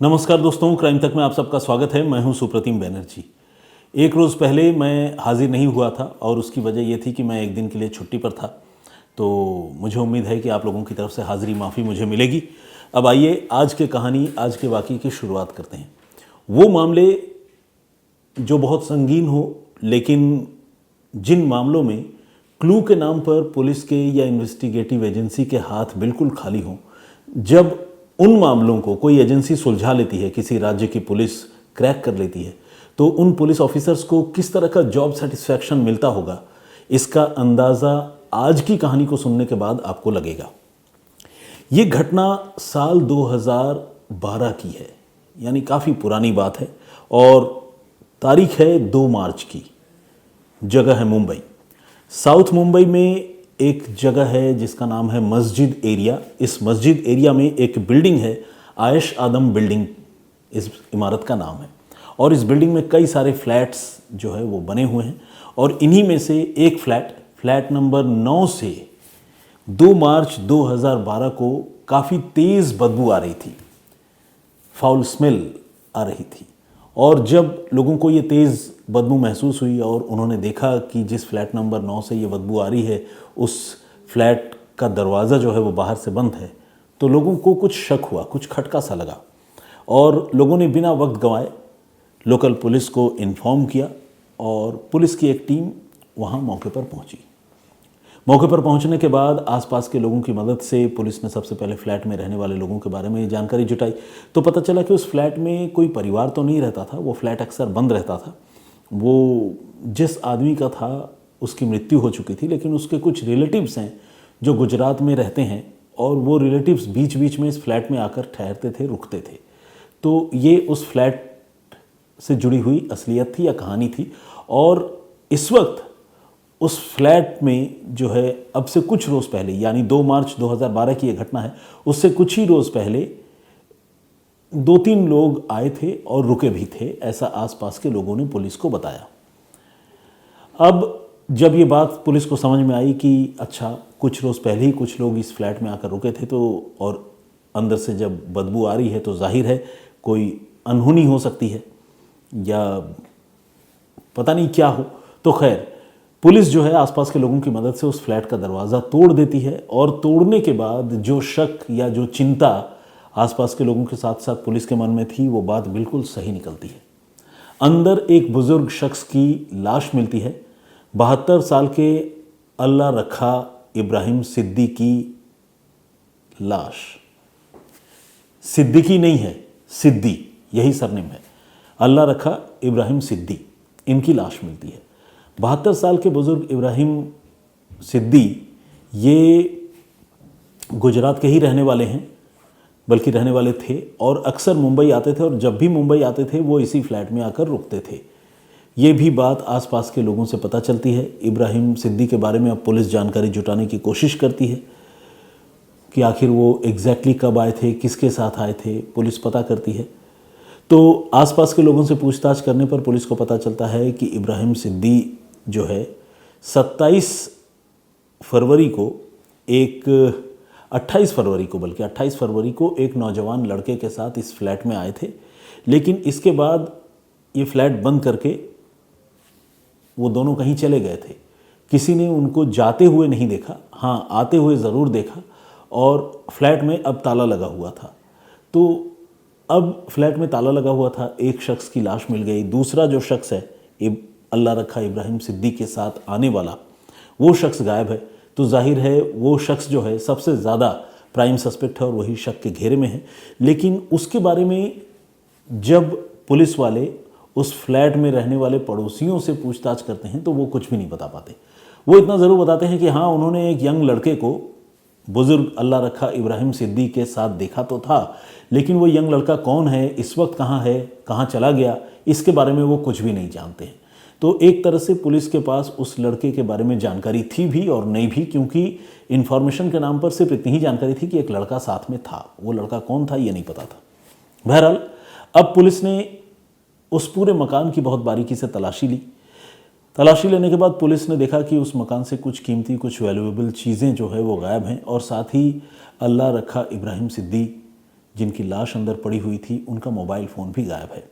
नमस्कार दोस्तों, क्राइम तक में आप सबका स्वागत है। मैं हूं सुप्रतिम बैनर्जी। एक रोज़ पहले मैं हाजिर नहीं हुआ था और उसकी वजह यह थी कि मैं एक दिन के लिए छुट्टी पर था। तो मुझे उम्मीद है कि आप लोगों की तरफ से हाज़िरी माफ़ी मुझे मिलेगी। अब आइए आज के कहानी, आज के वाक़ये की शुरुआत करते हैं। वो मामले जो बहुत संगीन हो, लेकिन जिन मामलों में क्लू के नाम पर पुलिस के या इन्वेस्टिगेटिव एजेंसी के हाथ बिल्कुल खाली हों, जब उन मामलों को कोई एजेंसी सुलझा लेती है, किसी राज्य की पुलिस क्रैक कर लेती है, तो उन पुलिस ऑफिसर्स को किस तरह का जॉब सेटिस्फैक्शन मिलता होगा, इसका अंदाज़ा आज की कहानी को सुनने के बाद आपको लगेगा। ये घटना साल 2012 की है, यानी काफ़ी पुरानी बात है और तारीख है 2 मार्च की। जगह है मुंबई। साउथ मुंबई में एक जगह है जिसका नाम है मस्जिद एरिया। इस मस्जिद एरिया में एक बिल्डिंग है, आयश आदम बिल्डिंग इस इमारत का नाम है। और इस बिल्डिंग में कई सारे फ्लैट्स जो है वो बने हुए हैं और इन्हीं में से एक फ्लैट नंबर 9 से 2 मार्च 2012 को काफ़ी तेज़ बदबू आ रही थी, फाउल स्मेल आ रही थी। और जब लोगों को ये तेज़ बदबू महसूस हुई और उन्होंने देखा कि जिस फ्लैट नंबर 9 से ये बदबू आ रही है उस फ्लैट का दरवाज़ा जो है वो बाहर से बंद है, तो लोगों को कुछ शक हुआ, कुछ खटका सा लगा और लोगों ने बिना वक्त गंवाए लोकल पुलिस को इन्फॉर्म किया और पुलिस की एक टीम वहाँ मौके पर पहुँची। मौके पर पहुंचने के बाद आसपास के लोगों की मदद से पुलिस ने सबसे पहले फ्लैट में रहने वाले लोगों के बारे में जानकारी जुटाई। तो पता चला कि उस फ्लैट में कोई परिवार तो नहीं रहता था, वो फ्लैट अक्सर बंद रहता था। वो जिस आदमी का था उसकी मृत्यु हो चुकी थी, लेकिन उसके कुछ रिलेटिव्स हैं जो गुजरात में रहते हैं और वो रिलेटिव्स बीच बीच में इस फ्लैट में आकर ठहरते थे, रुकते थे। तो ये उस फ्लैट से जुड़ी हुई असलियत थी या कहानी थी। और इस वक्त उस फ्लैट में जो है, अब से कुछ रोज़ पहले, यानी 2 मार्च 2012 की ये घटना है, उससे कुछ ही रोज़ पहले 2-3 लोग आए थे और रुके भी थे, ऐसा आसपास के लोगों ने पुलिस को बताया। अब जब ये बात पुलिस को समझ में आई कि अच्छा, कुछ रोज़ पहले ही कुछ लोग इस फ्लैट में आकर रुके थे, तो और अंदर से जब बदबू आ रही है तो जाहिर है कोई अनहोनी हो सकती है या पता नहीं क्या हो। तो खैर, पुलिस जो है आसपास के लोगों की मदद से उस फ्लैट का दरवाज़ा तोड़ देती है और तोड़ने के बाद जो शक या जो चिंता आसपास के लोगों के साथ साथ पुलिस के मन में थी, वो बात बिल्कुल सही निकलती है। अंदर एक बुजुर्ग शख्स की लाश मिलती है, 72 साल के अल्लाह रखा इब्राहिम सिद्दीकी की लाश। सिद्दीकी नहीं है, सिद्दी, यही सरनेम है। अल्लाह रखा इब्राहिम सिद्दी, इनकी लाश मिलती है। 72 साल के बुजुर्ग इब्राहिम सिद्दी ये गुजरात के ही रहने वाले हैं, बल्कि रहने वाले थे और अक्सर मुंबई आते थे और जब भी मुंबई आते थे वो इसी फ्लैट में आकर रुकते थे। ये भी बात आसपास के लोगों से पता चलती है। इब्राहिम सिद्दी के बारे में अब पुलिस जानकारी जुटाने की कोशिश करती है कि आखिर वो एग्जैक्टली कब आए थे, किसके साथ आए थे, पुलिस पता करती है। तो आसपास के लोगों से पूछताछ करने पर पुलिस को पता चलता है कि इब्राहिम सिद्दी जो है 27 फरवरी को 28 फरवरी को एक नौजवान लड़के के साथ इस फ्लैट में आए थे, लेकिन इसके बाद ये फ्लैट बंद करके वो दोनों कहीं चले गए थे। किसी ने उनको जाते हुए नहीं देखा, हाँ आते हुए ज़रूर देखा। और फ्लैट में अब ताला लगा हुआ था। तो अब फ्लैट में ताला लगा हुआ था, एक शख्स की लाश मिल गई, दूसरा जो शख्स है अल्लाह रखा इब्राहिम सिद्दी के साथ आने वाला, वो शख्स गायब है। तो जाहिर है वो शख्स जो है सबसे ज़्यादा प्राइम सस्पेक्ट है और वही शक के घेरे में है। लेकिन उसके बारे में जब पुलिस वाले उस फ्लैट में रहने वाले पड़ोसियों से पूछताछ करते हैं तो वो कुछ भी नहीं बता पाते। वो इतना ज़रूर बताते हैं कि हाँ, उन्होंने एक यंग लड़के को बुज़ुर्ग अल्लाह रखा इब्राहिम सिद्दी के साथ देखा तो था, लेकिन वो यंग लड़का कौन है, इस वक्त कहाँ है, कहाँ चला गया, इसके बारे में वो कुछ भी नहीं जानते हैं। तो एक तरह से पुलिस के पास उस लड़के के बारे में जानकारी थी भी और नहीं भी, क्योंकि इन्फॉर्मेशन के नाम पर सिर्फ इतनी ही जानकारी थी कि एक लड़का साथ में था, वो लड़का कौन था ये नहीं पता था। बहरहाल अब पुलिस ने उस पूरे मकान की बहुत बारीकी से तलाशी ली। तलाशी लेने के बाद पुलिस ने देखा कि उस मकान से कुछ कीमती, कुछ वैल्यूएबल चीज़ें जो है वो गायब हैं और साथ ही अल्लाह रखा इब्राहिम सिद्दी जिनकी लाश अंदर पड़ी हुई थी, उनका मोबाइल फ़ोन भी गायब है।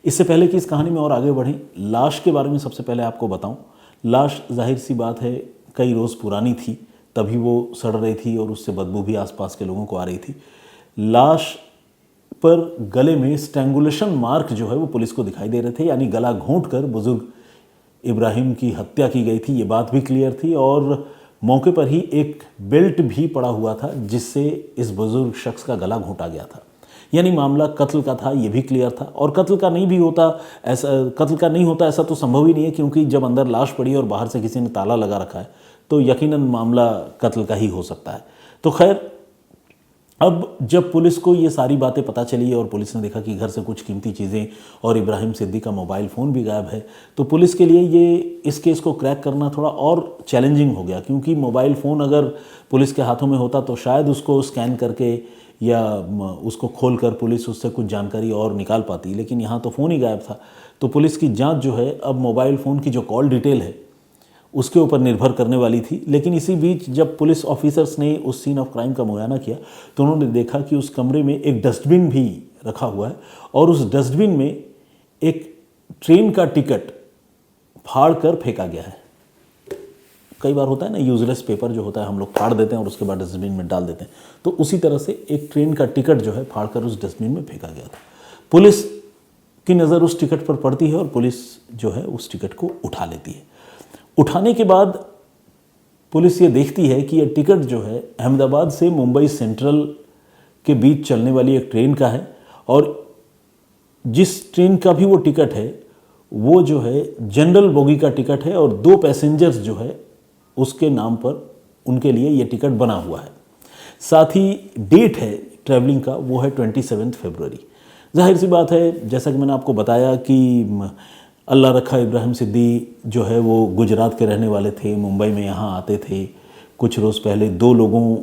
इससे पहले कि इस कहानी में और आगे बढ़ें, लाश के बारे में सबसे पहले आपको बताऊं। लाश जाहिर सी बात है कई रोज़ पुरानी थी, तभी वो सड़ रही थी और उससे बदबू भी आसपास के लोगों को आ रही थी। लाश पर गले में स्ट्रैंगुलेशन मार्क जो है वो पुलिस को दिखाई दे रहे थे, यानी गला घोंटकर बुजुर्ग इब्राहिम की हत्या की गई थी, ये बात भी क्लियर थी। और मौके पर ही एक बेल्ट भी पड़ा हुआ था जिससे इस बुजुर्ग शख्स का गला घोंटा गया था, यानी मामला कत्ल का था, ये भी क्लियर था। और कत्ल का नहीं होता ऐसा तो संभव ही नहीं है, क्योंकि जब अंदर लाश पड़ी और बाहर से किसी ने ताला लगा रखा है तो यकीनन मामला कत्ल का ही हो सकता है। तो खैर, अब जब पुलिस को ये सारी बातें पता चली और पुलिस ने देखा कि घर से कुछ कीमती चीज़ें और इब्राहिम सिद्दीकी का मोबाइल फ़ोन भी गायब है, तो पुलिस के लिए ये इस केस को क्रैक करना थोड़ा और चैलेंजिंग हो गया, क्योंकि मोबाइल फ़ोन अगर पुलिस के हाथों में होता तो शायद उसको स्कैन करके या उसको खोलकर पुलिस उससे कुछ जानकारी और निकाल पाती, लेकिन यहाँ तो फ़ोन ही गायब था। तो पुलिस की जांच जो है अब मोबाइल फ़ोन की जो कॉल डिटेल है उसके ऊपर निर्भर करने वाली थी। लेकिन इसी बीच जब पुलिस ऑफिसर्स ने उस सीन ऑफ क्राइम का मुआयना किया तो उन्होंने देखा कि उस कमरे में एक डस्टबिन भी रखा हुआ है और उस डस्टबिन में एक ट्रेन का टिकट फाड़ कर फेंका गया है। कई बार होता है ना, यूजलेस पेपर जो होता है हम लोग फाड़ देते हैं और उसके बाद डस्टबिन में डाल देते हैं, तो उसी तरह से एक ट्रेन का टिकट जो है फाड़ कर उस डस्टबिन में फेंका गया था। पुलिस की नज़र उस टिकट पर पड़ती है और पुलिस जो है उस टिकट को उठा लेती है। उठाने के बाद पुलिस ये देखती है कि यह टिकट जो है अहमदाबाद से मुंबई सेंट्रल के बीच चलने वाली एक ट्रेन का है, और जिस ट्रेन का भी वो टिकट है वो जो है जनरल बोगी का टिकट है और 2 पैसेंजर्स जो है उसके नाम पर उनके लिए ये टिकट बना हुआ है। साथ ही डेट है ट्रैवलिंग का, वो है 27 फरवरी। जाहिर सी बात है, जैसा कि मैंने आपको बताया कि अल्लाह रखा इब्राहिम सिद्दीकी जो है वो गुजरात के रहने वाले थे, मुंबई में यहाँ आते थे। कुछ रोज़ पहले 2 लोगों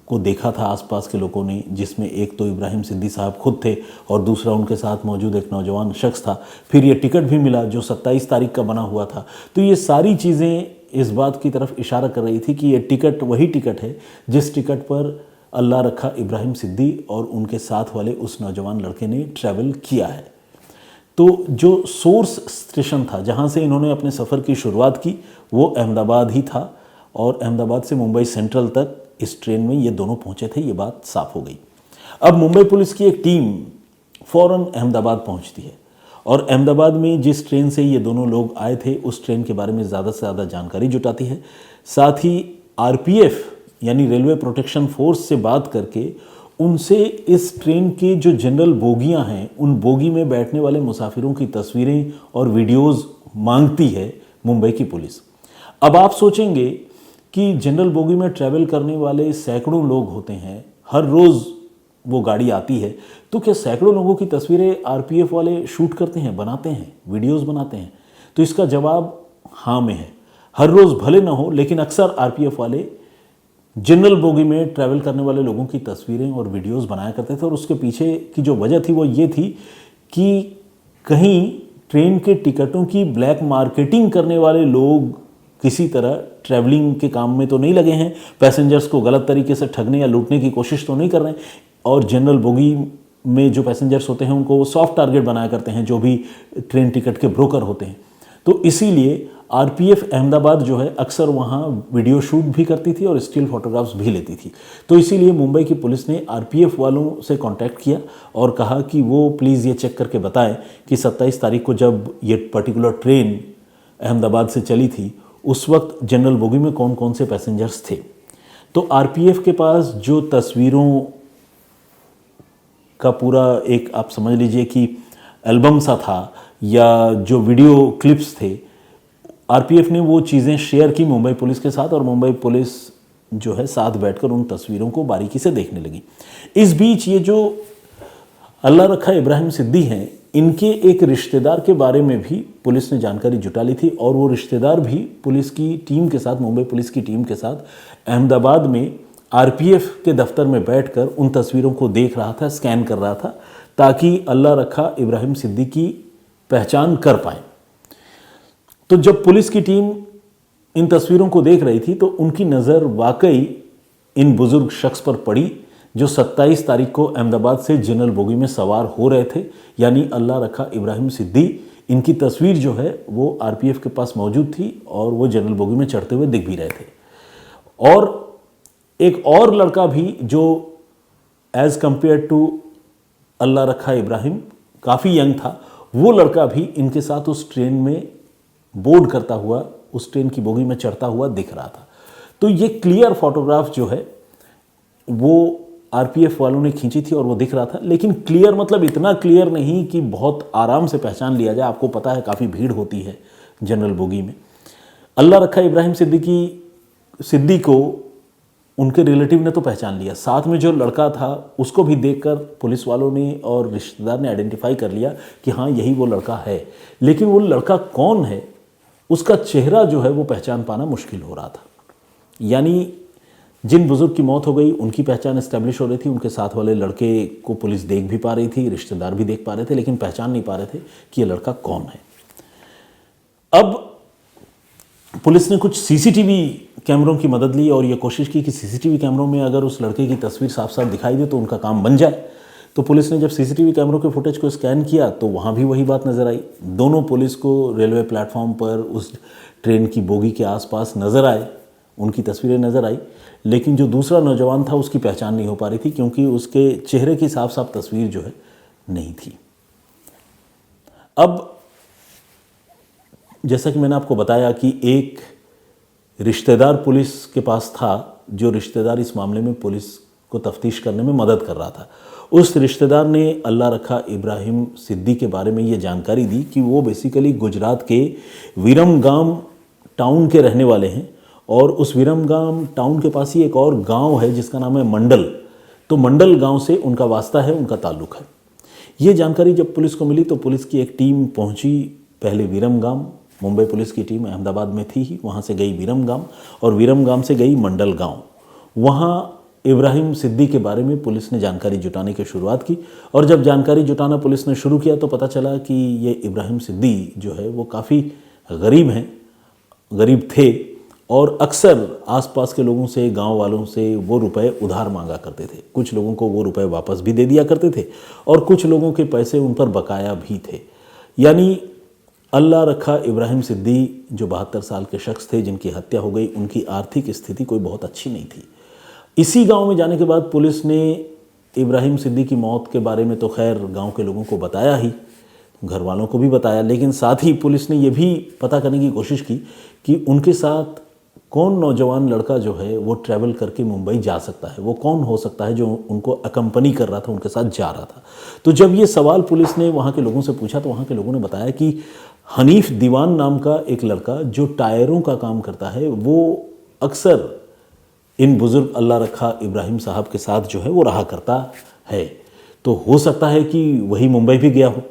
को देखा था आसपास के लोगों ने, जिसमें एक तो इब्राहिम सिद्दीकी साहब खुद थे और दूसरा उनके साथ मौजूद एक नौजवान शख्स था। फिर ये टिकट भी मिला जो 27 तारीख का बना हुआ था। तो ये सारी चीज़ें इस बात की तरफ इशारा कर रही थी कि ये टिकट वही टिकट है जिस टिकट पर अल्लाह रखा इब्राहिम सिद्दीकी और उनके साथ वाले उस नौजवान लड़के ने ट्रैवल किया है। तो जो सोर्स स्टेशन था जहाँ से इन्होंने अपने सफ़र की शुरुआत की वो अहमदाबाद ही था, और अहमदाबाद से मुंबई सेंट्रल तक इस ट्रेन में ये दोनों पहुँचे थे, ये बात साफ हो गई। अब मुंबई पुलिस की एक टीम फ़ौरन अहमदाबाद पहुँचती है और अहमदाबाद में जिस ट्रेन से ये दोनों लोग आए थे उस ट्रेन के बारे में ज़्यादा से ज़्यादा जानकारी जुटाती है। साथ ही आरपीएफ यानी रेलवे प्रोटेक्शन फोर्स से बात करके उनसे इस ट्रेन के जो जनरल बोगियां हैं उन बोगी में बैठने वाले मुसाफिरों की तस्वीरें और वीडियोस मांगती है मुंबई की पुलिस। अब आप सोचेंगे कि जनरल बोगी में ट्रैवल करने वाले सैकड़ों लोग होते हैं, हर रोज़ वो गाड़ी आती है, तो क्या सैकड़ों लोगों की तस्वीरें आरपीएफ वाले शूट करते हैं, बनाते हैं, वीडियोस बनाते हैं? तो इसका जवाब हाँ में है। हर रोज़ भले ना हो, लेकिन अक्सर आरपीएफ वाले जनरल बोगी में ट्रैवल करने वाले लोगों की तस्वीरें और वीडियोस बनाया करते थे। और उसके पीछे की जो वजह थी वो ये थी कि कहीं ट्रेन के टिकटों की ब्लैक मार्केटिंग करने वाले लोग किसी तरह ट्रैवलिंग के काम में तो नहीं लगे हैं, पैसेंजर्स को गलत तरीके से ठगने या लूटने की कोशिश तो नहीं कर रहे हैं, और जनरल बोगी में जो पैसेंजर्स होते हैं उनको सॉफ्ट टारगेट बनाया करते हैं जो भी ट्रेन टिकट के ब्रोकर होते हैं। तो इसीलिए आरपीएफ अहमदाबाद जो है अक्सर वहाँ वीडियो शूट भी करती थी और स्टिल फोटोग्राफ्स भी लेती थी। तो इसीलिए मुंबई की पुलिस ने आरपीएफ वालों से कांटेक्ट किया और कहा कि वो प्लीज़ ये चेक करके बताएं कि 27 तारीख को जब ये पर्टिकुलर ट्रेन अहमदाबाद से चली थी उस वक्त जनरल बोगी में कौन कौन से पैसेंजर्स थे। तो आरपीएफ के पास जो तस्वीरों का पूरा एक आप समझ लीजिए कि एल्बम सा था या जो वीडियो क्लिप्स थे, आरपीएफ ने वो चीज़ें शेयर की मुंबई पुलिस के साथ और मुंबई पुलिस जो है साथ बैठकर उन तस्वीरों को बारीकी से देखने लगी। इस बीच ये जो अल्लाह रखा इब्राहिम सिद्दीकी हैं, इनके एक रिश्तेदार के बारे में भी पुलिस ने जानकारी जुटा ली थी और वो रिश्तेदार भी पुलिस की टीम के साथ, मुंबई पुलिस की टीम के साथ अहमदाबाद में आरपीएफ के दफ्तर में बैठकर उन तस्वीरों को देख रहा था, स्कैन कर रहा था, ताकि अल्लाह रखा इब्राहिम सिद्दीकी की पहचान कर पाए। तो जब पुलिस की टीम इन तस्वीरों को देख रही थी तो उनकी नज़र वाकई इन बुजुर्ग शख्स पर पड़ी जो 27 तारीख को अहमदाबाद से जनरल बोगी में सवार हो रहे थे, यानी अल्लाह रखा इब्राहिम सिद्दी। इनकी तस्वीर जो है वो आरपीएफ के पास मौजूद थी और वो जनरल बोगी में चढ़ते हुए दिख भी रहे थे। और एक और लड़का भी जो एज कंपेयर टू अल्लाह रखा इब्राहिम काफ़ी यंग था, वो लड़का भी इनके साथ उस ट्रेन में बोर्ड करता हुआ, उस ट्रेन की बोगी में चढ़ता हुआ दिख रहा था। तो ये क्लियर फोटोग्राफ जो है वो आरपीएफ वालों ने खींची थी और वो दिख रहा था। लेकिन क्लियर मतलब इतना क्लियर नहीं कि बहुत आराम से पहचान लिया जाए। आपको पता है काफ़ी भीड़ होती है जनरल बोगी में। अल्लाह रखा इब्राहिम सिद्दी को उनके रिलेटिव ने तो पहचान लिया, साथ में जो लड़का था उसको भी देखकर पुलिस वालों ने और रिश्तेदार ने आइडेंटिफाई कर लिया कि हाँ यही वो लड़का है। लेकिन वो लड़का कौन है, उसका चेहरा जो है वो पहचान पाना मुश्किल हो रहा था। यानी जिन बुजुर्ग की मौत हो गई उनकी पहचान एस्टेब्लिश हो रही थी, उनके साथ वाले लड़के को पुलिस देख भी पा रही थी, रिश्तेदार भी देख पा रहे थे, लेकिन पहचान नहीं पा रहे थे कि ये लड़का कौन है। अब पुलिस ने कुछ सीसीटीवी कैमरों की मदद ली और ये कोशिश की कि सीसीटीवी कैमरों में अगर उस लड़के की तस्वीर साफ साफ दिखाई दे तो उनका काम बन जाए। तो पुलिस ने जब सीसीटीवी कैमरों के फुटेज को स्कैन किया तो वहाँ भी वही बात नज़र आई। दोनों पुलिस को रेलवे प्लेटफॉर्म पर उस ट्रेन की बोगी के आसपास नज़र आए, उनकी तस्वीरें नज़र आई। लेकिन जो दूसरा नौजवान था उसकी पहचान नहीं हो पा रही थी क्योंकि उसके चेहरे की साफ साफ तस्वीर जो है नहीं थी। अब जैसा कि मैंने आपको बताया कि एक रिश्तेदार पुलिस के पास था, जो रिश्तेदार इस मामले में पुलिस को तफ्तीश करने में मदद कर रहा था। उस रिश्तेदार ने अल्लाह रखा इब्राहिम सिद्दी के बारे में ये जानकारी दी कि वो बेसिकली गुजरात के विरमगाम टाउन के रहने वाले हैं और उस विरमगाम टाउन के पास ही एक और गांव है जिसका नाम है मंडल। तो मंडल गांव से उनका वास्ता है, उनका ताल्लुक है। ये जानकारी जब पुलिस को मिली तो पुलिस की एक टीम पहुंची पहले विरमगाम। मुंबई पुलिस की टीम अहमदाबाद में थी ही, वहाँ से गई विरमगाम और विरमगाम से गई मंडल गांव। वहाँ इब्राहिम सिद्दी के बारे में पुलिस ने जानकारी जुटाने की शुरुआत की और जब जानकारी जुटाना पुलिस ने शुरू किया तो पता चला कि ये इब्राहिम सिद्दी जो है वो काफ़ी गरीब थे और अक्सर आसपास के लोगों से, गांव वालों से वो रुपए उधार मांगा करते थे। कुछ लोगों को वो रुपए वापस भी दे दिया करते थे और कुछ लोगों के पैसे उन पर बकाया भी थे। यानी अल्लाह रखा इब्राहिम सिद्दी जो 72 साल के शख्स थे जिनकी हत्या हो गई, उनकी आर्थिक स्थिति कोई बहुत अच्छी नहीं थी। इसी गांव में जाने के बाद पुलिस ने इब्राहिम सिद्दी की मौत के बारे में तो खैर गांव के लोगों को बताया ही, घर वालों को भी बताया, लेकिन साथ ही पुलिस ने यह भी पता करने की कोशिश की कि उनके साथ कौन नौजवान लड़का जो है वो ट्रैवल करके मुंबई जा सकता है, वो कौन हो सकता है जो उनको अकम्पनी कर रहा था, उनके साथ जा रहा था। तो जब ये सवाल पुलिस ने वहाँ के लोगों से पूछा तो वहाँ के लोगों ने बताया कि हनीफ दीवान नाम का एक लड़का जो टायरों का काम करता है वो अक्सर इन बुजुर्ग अल्लाह रखा इब्राहिम साहब के साथ जो है वो रहा करता है। तो हो सकता है कि वही मुंबई भी गया हो।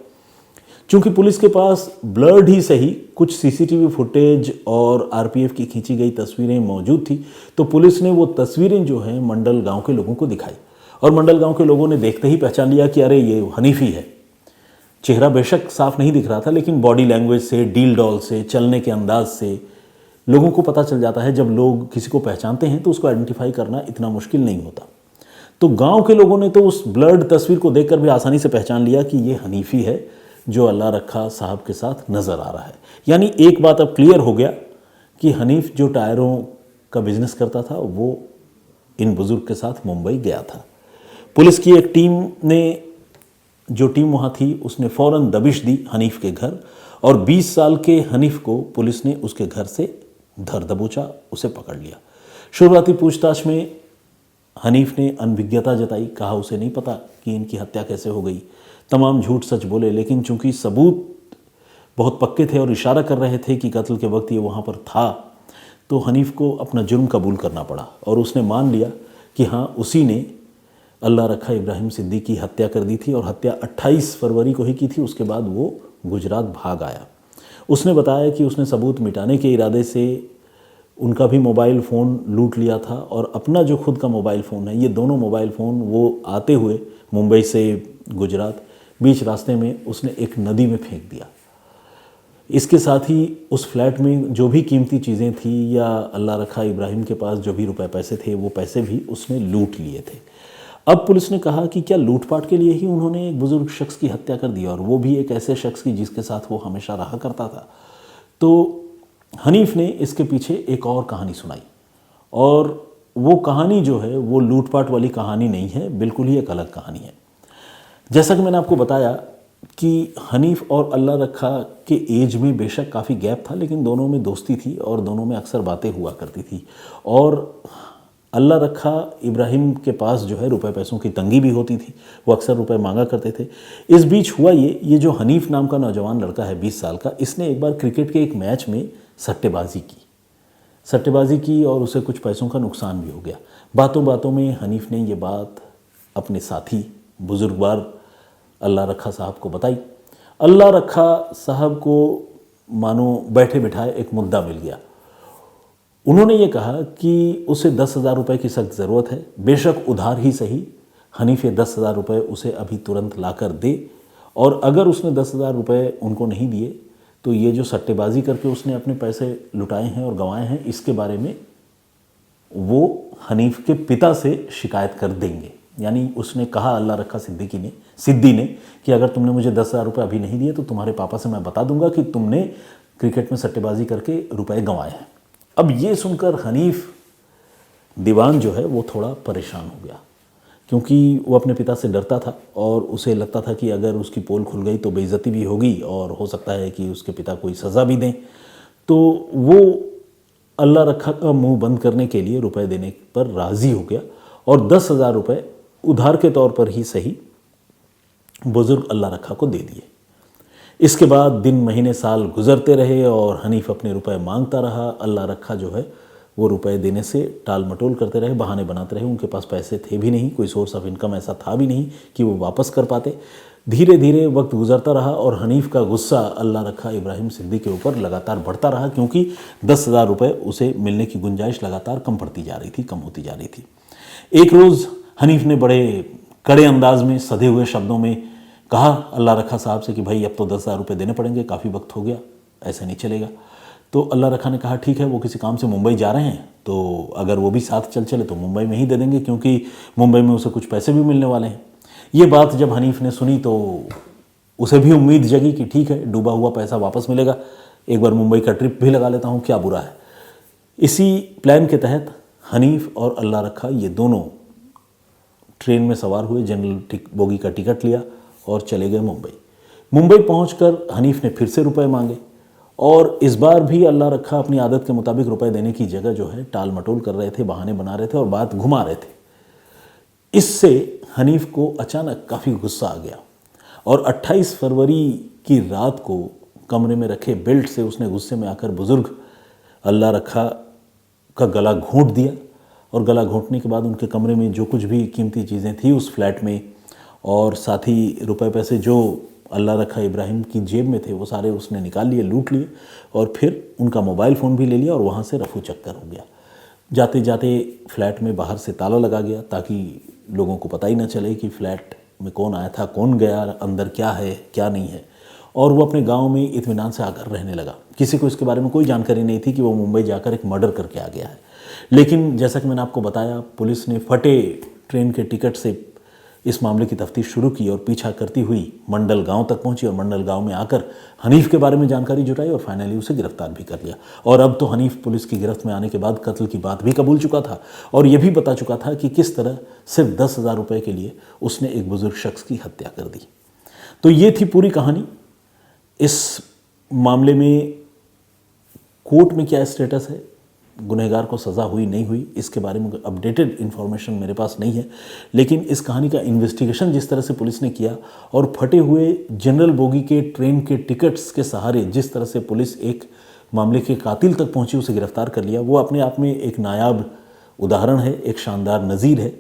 चूंकि पुलिस के पास ब्लर्ड ही सही कुछ सीसीटीवी फुटेज और आरपीएफ की खींची गई तस्वीरें मौजूद थी तो पुलिस ने वो तस्वीरें जो हैं मंडल गांव के लोगों को दिखाई और मंडल गांव के लोगों ने देखते ही पहचान लिया कि अरे ये हनीफी है। चेहरा बेशक साफ नहीं दिख रहा था लेकिन बॉडी लैंग्वेज से, डील डॉल से, चलने के अंदाज से लोगों को पता चल जाता है। जब लोग किसी को पहचानते हैं तो उसको आइडेंटिफाई करना इतना मुश्किल नहीं होता। तो गांव के लोगों ने तो उस ब्लर्ड तस्वीर को देखकर भी आसानी से पहचान लिया कि ये हनीफी है जो अल्लाह रखा साहब के साथ नज़र आ रहा है। यानी एक बात अब क्लियर हो गया कि हनीफ जो टायरों का बिजनेस करता था वो इन बुजुर्ग के साथ मुंबई गया था। पुलिस की एक टीम ने, जो टीम वहाँ थी, उसने फ़ौरन दबिश दी हनीफ के घर और 20 साल के हनीफ को पुलिस ने उसके घर से धर दबोचा, उसे पकड़ लिया। शुरुआती पूछताछ में हनीफ ने अनभिज्ञता जताई, कहा उसे नहीं पता कि इनकी हत्या कैसे हो गई। तमाम झूठ सच बोले, लेकिन चूंकि सबूत बहुत पक्के थे और इशारा कर रहे थे कि कत्ल के वक्त ये वहाँ पर था तो हनीफ को अपना जुर्म कबूल करना पड़ा और उसने मान लिया कि हाँ उसी ने अल्लाह रखा इब्राहिम सिद्दी की हत्या कर दी थी और हत्या 28 फरवरी को ही की थी। उसके बाद वो गुजरात भाग आया। उसने बताया कि उसने सबूत मिटाने के इरादे से उनका भी मोबाइल फ़ोन लूट लिया था और अपना जो खुद का मोबाइल फ़ोन है, ये दोनों मोबाइल फ़ोन वो आते हुए मुंबई से गुजरात बीच रास्ते में उसने एक नदी में फेंक दिया। इसके साथ ही उस फ्लैट में जो भी कीमती चीज़ें थी या अल्लाह रखा इब्राहिम के पास जो भी रुपए पैसे थे वो पैसे भी उसने लूट लिए थे। अब पुलिस ने कहा कि क्या लूटपाट के लिए ही उन्होंने एक बुजुर्ग शख्स की हत्या कर दी, और वो भी एक ऐसे शख्स की जिसके साथ वो हमेशा रहा करता था। तो हनीफ ने इसके पीछे एक और कहानी सुनाई, और वो कहानी जो है वो लूटपाट वाली कहानी नहीं है, बिल्कुल ही एक अलग कहानी है। जैसा कि मैंने आपको बताया कि हनीफ और अल्लाह रखा के एज में बेशक काफ़ी गैप था, लेकिन दोनों में दोस्ती थी और दोनों में अक्सर बातें हुआ करती थी। और अल्लाह रखा इब्राहिम के पास जो है रुपए पैसों की तंगी भी होती थी, वो अक्सर रुपए मांगा करते थे। इस बीच हुआ ये जो हनीफ नाम का नौजवान लड़का है 20 साल का, इसने एक बार क्रिकेट के एक मैच में सट्टेबाजी की और उसे कुछ पैसों का नुकसान भी हो गया। बातों बातों में हनीफ ने ये बात अपने साथी बुजुर्गवार अल्लाह रखा साहब को बताई। अल्लाह रखा साहब को मानो बैठे बिठाए एक मुद्दा मिल गया। उन्होंने ये कहा कि उसे 10,000 रुपये की सख्त ज़रूरत है, बेशक उधार ही सही। हनीफ ये 10,000 रुपये उसे अभी तुरंत लाकर दे, और अगर उसने 10,000 रुपये उनको नहीं दिए तो ये जो सट्टेबाजी करके उसने अपने पैसे लुटाए हैं और गंवाए हैं, इसके बारे में वो हनीफ के पिता से शिकायत कर देंगे। यानी उसने कहा अल्लाह रखा सिद्दी ने कि अगर तुमने मुझे 10,000 रुपये अभी नहीं दिए तो तुम्हारे पापा से मैं बता दूंगा कि तुमने क्रिकेट में सट्टेबाजी करके रुपए गंवाए हैं। अब ये सुनकर हनीफ दीवान जो है वो थोड़ा परेशान हो गया, क्योंकि वो अपने पिता से डरता था और उसे लगता था कि अगर उसकी पोल खुल गई तो बेइज्जती भी होगी और हो सकता है कि उसके पिता कोई सज़ा भी दें। तो वो अल्लाह रखा का मुंह बंद करने के लिए रुपए देने पर राज़ी हो गया और 10,000 रुपये उधार के तौर पर ही सही बुजुर्ग अल्लाह रखा को दे दिए। इसके बाद दिन महीने साल गुजरते रहे और हनीफ अपने रुपए मांगता रहा। अल्लाह रखा जो है वो रुपए देने से टाल मटोल करते रहे, बहाने बनाते रहे। उनके पास पैसे थे भी नहीं, कोई सोर्स ऑफ इनकम ऐसा था भी नहीं कि वो वापस कर पाते। धीरे धीरे वक्त गुजरता रहा और हनीफ का गुस्सा अल्लाह रखा इब्राहिम सिद्दी के ऊपर लगातार बढ़ता रहा, क्योंकि 10,000 रुपये उसे मिलने की गुंजाइश लगातार कम होती जा रही थी। एक रोज़ हनीफ ने बड़े कड़े अंदाज में, सधे हुए शब्दों में कहा अल्लाह रखा साहब से कि भाई अब तो 10,000 रुपये देने पड़ेंगे, काफ़ी वक्त हो गया, ऐसे नहीं चलेगा। तो अल्लाह रखा ने कहा ठीक है, वो किसी काम से मुंबई जा रहे हैं तो अगर वो भी साथ चले तो मुंबई में ही दे देंगे, क्योंकि मुंबई में उसे कुछ पैसे भी मिलने वाले हैं। ये बात जब हनीफ ने सुनी तो उसे भी उम्मीद जगी कि ठीक है, डूबा हुआ पैसा वापस मिलेगा, एक बार मुंबई का ट्रिप भी लगा लेता हूँ, क्या बुरा है। इसी प्लान के तहत हनीफ और अल्लाह रखा ये दोनों ट्रेन में सवार हुए, जनरल बोगी का टिकट लिया और चले गए मुंबई पहुंचकर हनीफ ने फिर से रुपए मांगे और इस बार भी अल्लाह रखा अपनी आदत के मुताबिक रुपए देने की जगह जो है टाल मटोल कर रहे थे, बहाने बना रहे थे और बात घुमा रहे थे। इससे हनीफ को अचानक काफ़ी गुस्सा आ गया और 28 फरवरी की रात को कमरे में रखे बेल्ट से उसने गुस्से में आकर बुजुर्ग अल्लाह रखा का गला घोंट दिया और गला घोंटने के बाद उनके कमरे में जो कुछ भी कीमती चीज़ें थी उस फ्लैट में और साथ ही रुपए पैसे जो अल्लाह रखा इब्राहिम की जेब में थे वो सारे उसने निकाल लिए, लूट लिए और फिर उनका मोबाइल फ़ोन भी ले लिया और वहाँ से रफू चक्कर हो गया। जाते जाते फ्लैट में बाहर से ताला लगा गया ताकि लोगों को पता ही ना चले कि फ्लैट में कौन आया था, कौन गया, अंदर क्या है क्या नहीं है। और वो अपने गांव में इत्मीनान से आकर रहने लगा। किसी को इसके बारे में कोई जानकारी नहीं थी कि वो मुंबई जाकर एक मर्डर करके आ गया है। लेकिन जैसा कि मैंने आपको बताया, पुलिस ने फटे ट्रेन के टिकट से इस मामले की तफ्तीश शुरू की और पीछा करती हुई मंडल गांव तक पहुंची और मंडल गांव में आकर हनीफ के बारे में जानकारी जुटाई और फाइनली उसे गिरफ्तार भी कर लिया। और अब तो हनीफ पुलिस की गिरफ्त में आने के बाद कत्ल की बात भी कबूल चुका था और यह भी बता चुका था कि किस तरह सिर्फ 10,000 रुपये के लिए उसने एक बुजुर्ग शख्स की हत्या कर दी। तो ये थी पूरी कहानी। इस मामले में कोर्ट में क्या स्टेटस है, गुनहगार को सज़ा हुई नहीं हुई, इसके बारे में अपडेटेड इन्फॉर्मेशन मेरे पास नहीं है। लेकिन इस कहानी का इन्वेस्टिगेशन जिस तरह से पुलिस ने किया और फटे हुए जनरल बोगी के ट्रेन के टिकट्स के सहारे जिस तरह से पुलिस एक मामले के कातिल तक पहुंची, उसे गिरफ्तार कर लिया, वो अपने आप में एक नायाब उदाहरण है, एक शानदार नज़ीर है।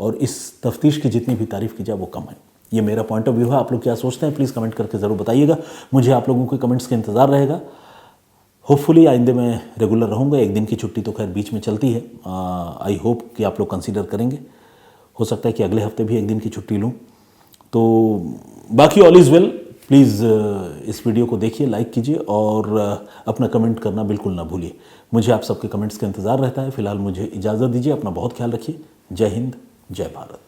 और इस तफ्तीश की जितनी भी तारीफ़ की जाए वो कम है। ये मेरा पॉइंट ऑफ व्यू है। आप लोग क्या सोचते हैं प्लीज़ कमेंट करके ज़रूर बताइएगा। मुझे आप लोगों के कमेंट्स का इंतज़ार रहेगा। होपफुली आइंदे मैं रेगुलर रहूँगा। एक दिन की छुट्टी तो खैर बीच में चलती है। आई होप कि आप लोग कंसीडर करेंगे। हो सकता है कि अगले हफ्ते भी एक दिन की छुट्टी लूँ। तो बाकी ऑल इज़ वेल। प्लीज़ इस वीडियो को देखिए, लाइक कीजिए और अपना कमेंट करना बिल्कुल ना भूलिए। मुझे आप सबके कमेंट्स का इंतज़ार रहता है। फ़िलहाल मुझे इजाज़त दीजिए। अपना बहुत ख्याल रखिए। जय हिंद, जय भारत।